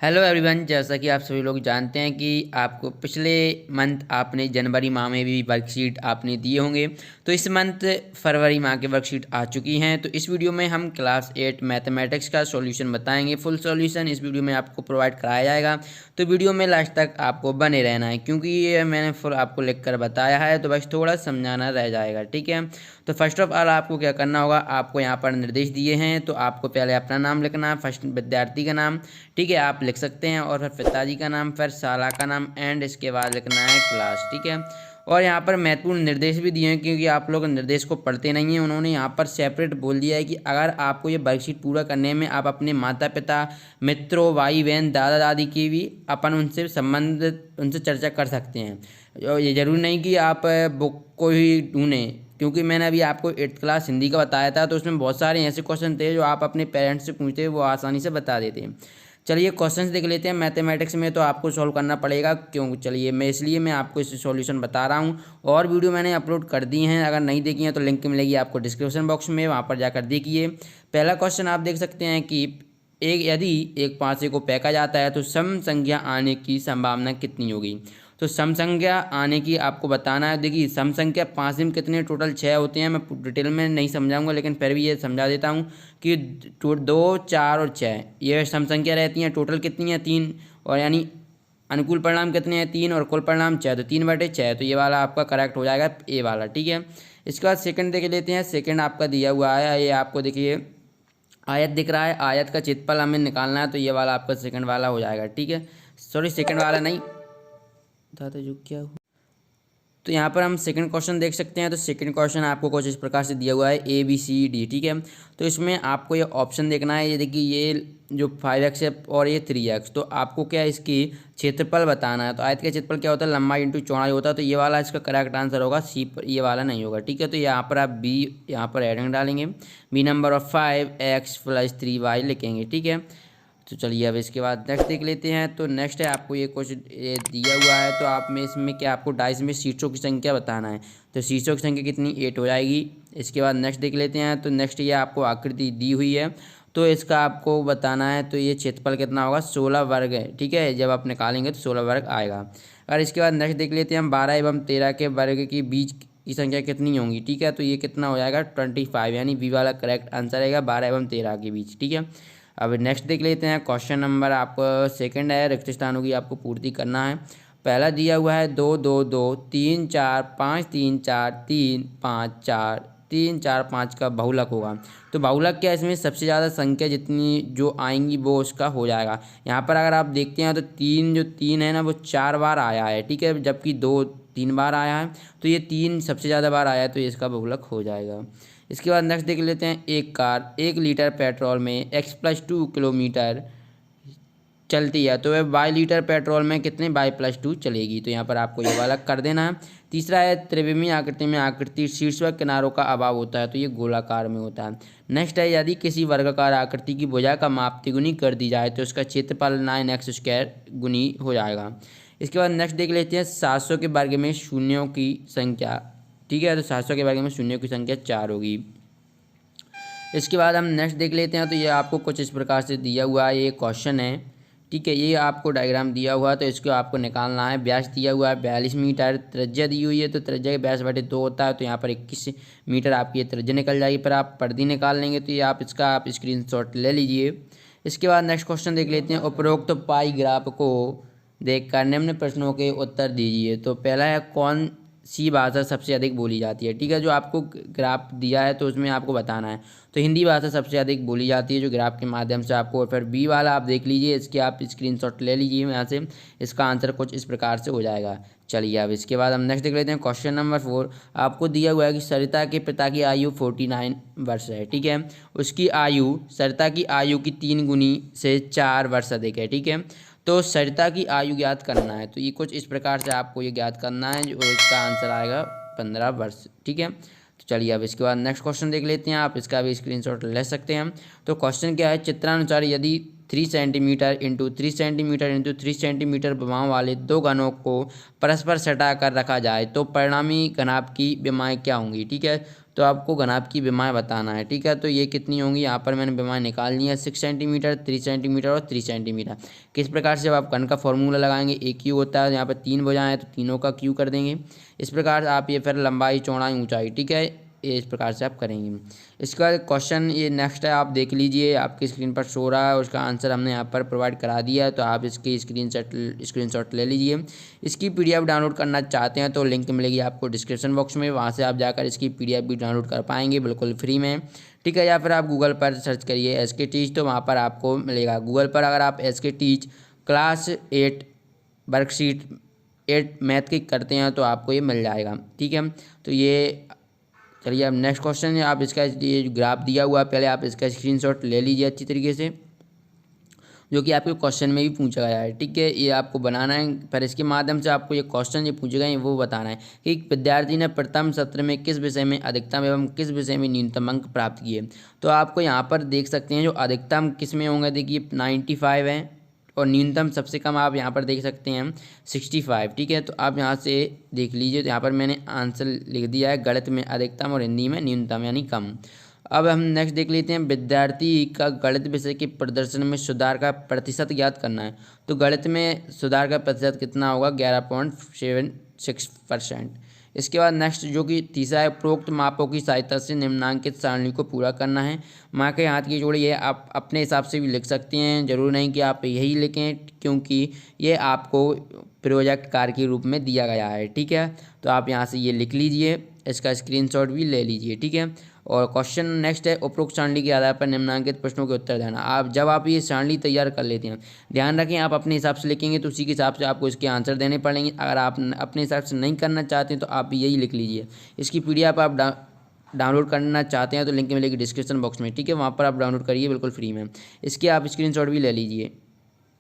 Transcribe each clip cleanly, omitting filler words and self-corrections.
Hello everyone, जैसा कि आप सभी लोग जानते हैं कि आपको पिछले मंथ आपने जनवरी माह में भी वर्कशीट आपने दिए होंगे। तो इस मंथ फरवरी माह के वर्कशीट आ चुकी हैं। तो इस वीडियो में हम क्लास 8 मैथमेटिक्स का सॉल्यूशन बताएंगे। फुल सॉल्यूशन इस वीडियो में आपको प्रोवाइड कराया जाएगा। तो वीडियो में लास्ट तक आपको बने रहना है, क्योंकि ये मैंने फुल आपको लिख कर बताया है, तो बस थोड़ा समझाना रह जाएगा। ठीक है, तो फर्स्ट ऑफ ऑल आपको क्या करना होगा, आपको यहाँ पर निर्देश दिए हैं। तो आपको पहले अपना नाम लिखना है, फर्स्ट विद्यार्थी का नाम, ठीक है, आप लिख सकते हैं, और फिर पिताजी का नाम, फिर साला का नाम, एंड इसके बाद लिखना है क्लास। ठीक है, और यहाँ पर महत्वपूर्ण निर्देश भी दिए हैं, क्योंकि आप लोग निर्देश को पढ़ते नहीं हैं। उन्होंने यहाँ पर सेपरेट बोल दिया है कि अगर आपको ये वर्कशीट पूरा करने में आप अपने माता पिता, मित्रों, भाई बहन, दादा दादी की भी अपन उनसे संबंधित उनसे चर्चा कर सकते हैं। और ये जरूरी नहीं कि आप बुक को ही ढूंढें, क्योंकि मैंने अभी आपको 8th क्लास हिंदी का बताया था, तो उसमें बहुत सारे ऐसे क्वेश्चन थे जो आप अपने पेरेंट्स से पूछते वो आसानी से बता देते। चलिए क्वेश्चंस देख लेते हैं। मैथमेटिक्स में तो आपको सॉल्व करना पड़ेगा, क्यों? चलिए मैं आपको इस सॉल्यूशन बता रहा हूँ, और वीडियो मैंने अपलोड कर दी हैं। अगर नहीं देखी हैं तो लिंक मिलेगी आपको डिस्क्रिप्शन बॉक्स में, वहाँ पर जाकर देखिए। पहला क्वेश्चन आप देख सकते हैं कि यदि एक पाँचे को फेंका जाता है तो सम संख्या आने की संभावना कितनी होगी। तो सम संख्या आने की आपको बताना है। देखिए, सम संख्या 5 में कितने टोटल 6 होते हैं। मैं डिटेल में नहीं समझाऊंगा, लेकिन फिर भी ये समझा देता हूँ कि 2, 4 और 6 ये सम संख्या रहती हैं। टोटल कितनी है? 3, और यानी अनुकूल परिणाम कितने हैं? 3, और कुल परिणाम 6, तो 3/6। तो ये वाला आपका करेक्ट हो जाएगा, ए वाला। ठीक है, इसके बाद सेकंड देख लेते हैं। सेकंड आपका दिया हुआ है, ये आपको देखिए आयत दिख रहा है। आयत का क्षेत्रफल हमें निकालना है, तो ये वाला आपका सेकंड वाला हो जाएगा। ठीक है, सॉरी, सेकंड वाला नहीं, दादा जो क्या हुआ। तो यहाँ पर हम सेकंड क्वेश्चन देख सकते हैं। तो सेकंड क्वेश्चन आपको कुछ इस प्रकार से दिया हुआ है, ABCD। ठीक है, तो इसमें आपको ये ऑप्शन देखना है। ये देखिए, ये जो 5x है और ये 3x, तो आपको क्या इसकी क्षेत्रफल बताना है। तो आयत का क्षेत्रफल क्या होता है? लंबाई इंटू चौड़ाई होता है। तो ये वाला इसका करेक्ट आंसर होगा, सी पर, ये वाला नहीं होगा। ठीक है, तो यहाँ पर आप बी यहाँ पर एडिंग डालेंगे, B number of 5x + 3y लिखेंगे। ठीक है, तो चलिए अब इसके बाद नेक्स्ट देख लेते हैं। तो नेक्स्ट है, आपको ये कुछ दिया हुआ है। तो आप में इसमें क्या, आपको डाइस में शीर्षों की संख्या बताना है। तो शीर्षों की संख्या कितनी? 8 हो जाएगी। इसके बाद नेक्स्ट देख लेते हैं। तो नेक्स्ट ये आपको आकृति दी हुई है, तो इसका आपको बताना है। तो ये क्षेत्रफल कितना होगा? 16 वर्ग है। ठीक है, जब आप निकालेंगे तो 16 वर्ग आएगा। और इसके बाद नेक्स्ट देख लेते हैं हम, 12 एवं 13 के वर्ग के बीच की संख्या कितनी होंगी। ठीक है, तो ये कितना हो जाएगा? 25, यानी बी वाला करेक्ट आंसर रहेगा, 12 एवं 13 के बीच। ठीक है, अब नेक्स्ट देख लेते हैं। क्वेश्चन नंबर आपको सेकंड है, रिक्त स्थानों की आपको पूर्ति करना है। पहला दिया हुआ है 2, 2, 2, 3, 4, 5, 3, 4, 3, 5, 4, 3, 4, 5 का बहुलक होगा। तो बहुलक क्या, इसमें सबसे ज़्यादा संख्या जितनी जो आएंगी वो उसका हो जाएगा। यहाँ पर अगर आप देखते हैं तो 3 है ना, वो 4 बार आया है। ठीक है, जबकि 2 3 बार आया है, तो ये 3 सबसे ज़्यादा बार आया है, तो ये इसका बहुलक हो जाएगा। इसके बाद नेक्स्ट देख लेते हैं। एक कार 1 लीटर पेट्रोल में x + 2 किलोमीटर चलती है, तो वह y लीटर पेट्रोल में कितने y + 2 चलेगी। तो यहाँ पर आपको ये वाला कर देना है। तीसरा है, त्रिविमीय आकृति में आकृति शीर्ष व किनारों का अभाव होता है, तो ये गोलाकार में होता है। नेक्स्ट है, यदि किसी वर्गाकार आकृति की भुजा का माप तिगुनी कर दी जाए तो उसका क्षेत्रफल 9x² गुनी हो जाएगा। इसके बाद नेक्स्ट देख लेते हैं। 700 के वर्ग में शून्यों की संख्या। ठीक है, तो 700 के वर्ग में शून्यों की संख्या 4 होगी। इसके बाद हम नेक्स्ट देख लेते हैं। तो ये आपको कुछ इस प्रकार से दिया हुआ है, ये क्वेश्चन है। ठीक है, ये आपको डायग्राम दिया हुआ है, तो इसको आपको निकालना है। व्यास दिया हुआ है 42 मीटर, त्रिज्या दी हुई है, तो त्रिज्या के व्यास बटे 2 होता है, तो यहाँ पर 21 मीटर आपकी ये त्रिज्या निकल जाएगी। पर आप परिधि निकाल लेंगे, तो ये आप स्क्रीनशॉट ले लीजिए। इसके बाद नेक्स्ट क्वेश्चन देख लेते हैं। उपरोक्त पाई ग्राफ को देखकर निम्न प्रश्नों के उत्तर दीजिए। तो पहला है, कौन सी भाषा सबसे अधिक बोली जाती है। ठीक है, जो आपको ग्राफ दिया है तो उसमें आपको बताना है। तो हिंदी भाषा सबसे अधिक बोली जाती है, जो ग्राफ के माध्यम से आपको। और फिर बी वाला आप देख लीजिए, इसके आप स्क्रीनशॉट ले लीजिए यहाँ से। इसका आंसर कुछ इस प्रकार से हो जाएगा। चलिए अब इसके बाद हम नेक्स्ट देख लेते हैं। क्वेश्चन नंबर 4 आपको दिया हुआ है कि सरिता के पिता की आयु 49 वर्ष है। ठीक है, उसकी आयु सरिता की आयु की 3 गुनी से 4 वर्ष अधिक है। ठीक है, तो सरिता की आयु ज्ञात करना है। तो ये कुछ इस प्रकार से आपको ये ज्ञात करना है, जो इसका आंसर आएगा 15 वर्ष। ठीक है, तो चलिए अब इसके बाद नेक्स्ट क्वेश्चन देख लेते हैं। आप इसका भी स्क्रीनशॉट ले सकते हैं। तो क्वेश्चन क्या है, चित्रानुसार यदि 3 centimetre into 3 centimetre into 3 centimetre विमाओं वाले 2 घनों को परस्पर सटा कर रखा जाए तो परिणामी घनाभ की विमाएँ क्या होंगी। ठीक है, तो आपको घनाभ की विमाएँ बताना है, ठीक है। तो ये कितनी होंगी, यहाँ पर मैंने विमाएँ निकाल ली है 6 सेंटीमीटर, 3 सेंटीमीटर और 3 सेंटीमीटर। किस प्रकार से जब आप घन का फॉर्मूला लगाएंगे, एक क्यू होता है, यहाँ पर 3 भुजाएं हैं तो तीनों का क्यू कर देंगे। इस प्रकार से आप ये फिर लंबाई, चौड़ाई, ऊंचाई, ठीक है, ये इस प्रकार से आप करेंगे। इसका क्वेश्चन ये नेक्स्ट है, आप देख लीजिए, आपकी स्क्रीन पर शो रहा है, उसका आंसर हमने यहाँ पर प्रोवाइड करा दिया है, तो आप इसकी स्क्रीनशॉट ले लीजिए। इसकी पीडीएफ डाउनलोड करना चाहते हैं तो लिंक मिलेगी आपको डिस्क्रिप्शन बॉक्स में, वहाँ से आप जाकर इसकी पीडीएफ भी डाउनलोड कर पाएंगे बिल्कुल फ्री में, ठीक है। या फिर आप गूगल पर सर्च करिए SK टीच, तो वहाँ पर आपको मिलेगा। गूगल पर अगर आप SK teach class 8 worksheet 8 math की करते हैं तो आपको ये मिल जाएगा, ठीक है। तो ये चलिए, अब नेक्स्ट क्वेश्चन है, आप इसका ये ग्राफ दिया हुआ है, पहले आप इसका स्क्रीनशॉट ले लीजिए अच्छी तरीके से, जो कि आपके क्वेश्चन में भी पूछा गया है, ठीक है। ये आपको बनाना है, पर इसके माध्यम से आपको ये क्वेश्चन जो पूछे गए हैं वो बताना है कि विद्यार्थी ने प्रथम सत्र में किस विषय में अधिकतम एवं किस विषय में न्यूनतम अंक प्राप्त किए। तो आपको यहाँ पर देख सकते हैं जो अधिकतम किस में होंगे, देखिए 95 है, और न्यूनतम सबसे कम आप यहाँ पर देख सकते हैं 65, ठीक है। तो आप यहाँ से देख लीजिए, तो यहाँ पर मैंने आंसर लिख दिया है, गणित में अधिकतम और हिंदी में न्यूनतम यानी कम। अब हम नेक्स्ट देख लेते हैं, विद्यार्थी का गणित विषय के प्रदर्शन में सुधार का प्रतिशत ज्ञात करना है। तो गणित में सुधार का प्रतिशत कितना होगा, 11.76%। इसके बाद नेक्स्ट जो कि तीसरा है, उपरोक्त मापों की सहायता से निम्नांकित सारणी को पूरा करना है। माँ के हाथ की जोड़ी है, आप अपने हिसाब से भी लिख सकते हैं, जरूर नहीं कि आप यही लिखें, क्योंकि ये आपको प्रोजेक्ट कार्य के रूप में दिया गया है, ठीक है। तो आप यहाँ से ये लिख लीजिए, इसका स्क्रीनशॉट भी ले लीजिए, ठीक है। और क्वेश्चन नेक्स्ट है, उपरोक्त सारणी के आधार पर निम्नांकित प्रश्नों के उत्तर देना। आप जब आप ये सारणी तैयार कर लेते हैं, ध्यान रखें आप अपने हिसाब से लिखेंगे तो उसी के हिसाब से आपको इसके आंसर देने पड़ेंगे। अगर आप अपने हिसाब से नहीं करना चाहते हैं तो आप यही लिख लीजिए। इसकी पीडीएफ आप डाउनलोड करना चाहते हैं तो लिंक मिलेगी डिस्क्रिप्शन बॉक्स में, ठीक है, वहाँ पर आप डाउनलोड करिए बिल्कुल फ्री में। इसके आप स्क्रीनशॉट भी ले लीजिए।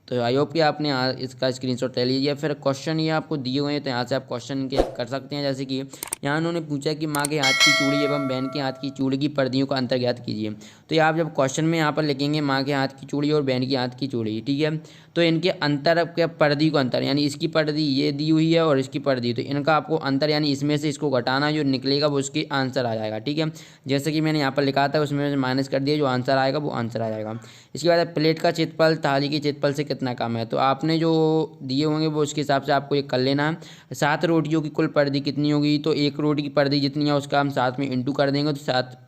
तो आई होप कि आपने इसका स्क्रीनशॉट ले लीजिए। फिर क्वेश्चन ये आपको दिए हुए हैं, तो यहाँ से आप क्वेश्चन के कर सकते हैं। जैसे कि यहाँ उन्होंने पूछा कि माँ के हाथ की चूड़ी एवं बहन के हाथ की चूड़ी की परिधियों का अंतर ज्ञात कीजिए। तो ये आप जब क्वेश्चन में यहाँ पर लिखेंगे माँ के हाथ की चूड़ी और बहन के हाथ की चूड़ी, ठीक है, तो इनके अंतर के परिधि को अंतर, यानी इसकी परिधि ये दी हुई है और इसकी परिधि, तो इनका आपको अंतर यानी इसमें से इसको घटाना, जो निकलेगा वो उसके आंसर आ जाएगा, ठीक है। जैसे कि मैंने यहाँ पर लिखा था उसमें से माइनस कर दिया, जो आंसर आएगा वो आंसर आ जाएगा। इसके बाद प्लेट का क्षेत्रफल थाली के क्षेत्रफल से कितना कम है। तो आपने जो दिए होंगे वो उसके हिसाब से आपको ये कर लेना है। 7 रोटियों की कुल परिधि कितनी होगी, तो एक रोटी की परिधि जितनी है उसका हम 7 में इंटू कर देंगे, तो 7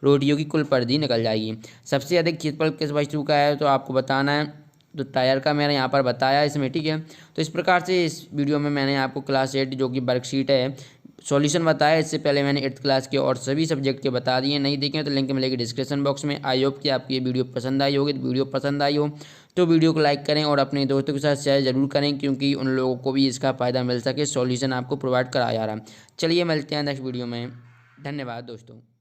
रोटियों की कुल परिधि निकल जाएगी। सबसे अधिक क्षेत्रफल किस वस्तु का है, तो आपको बताना है, तो टायर का मैंने यहाँ पर बताया इसमें, ठीक है। तो इस प्रकार से इस वीडियो में मैंने आपको क्लास 8 जो कि वर्कशीट है सॉल्यूशन बताया। इससे पहले मैंने 8th क्लास के और सभी सब्जेक्ट के बता दिए, नहीं देखें तो लिंक मिलेगी डिस्क्रिप्शन बॉक्स में। आई होप कि आपकी ये वीडियो पसंद आई होगी। तो वीडियो पसंद आई हो तो वीडियो को लाइक करें और अपने दोस्तों के साथ शेयर जरूर करें, क्योंकि उन लोगों को भी इसका फ़ायदा मिल सके। सॉल्यूशन आपको प्रोवाइड कराया जा रहा है। चलिए मिलते हैं नेक्स्ट वीडियो में, धन्यवाद दोस्तों।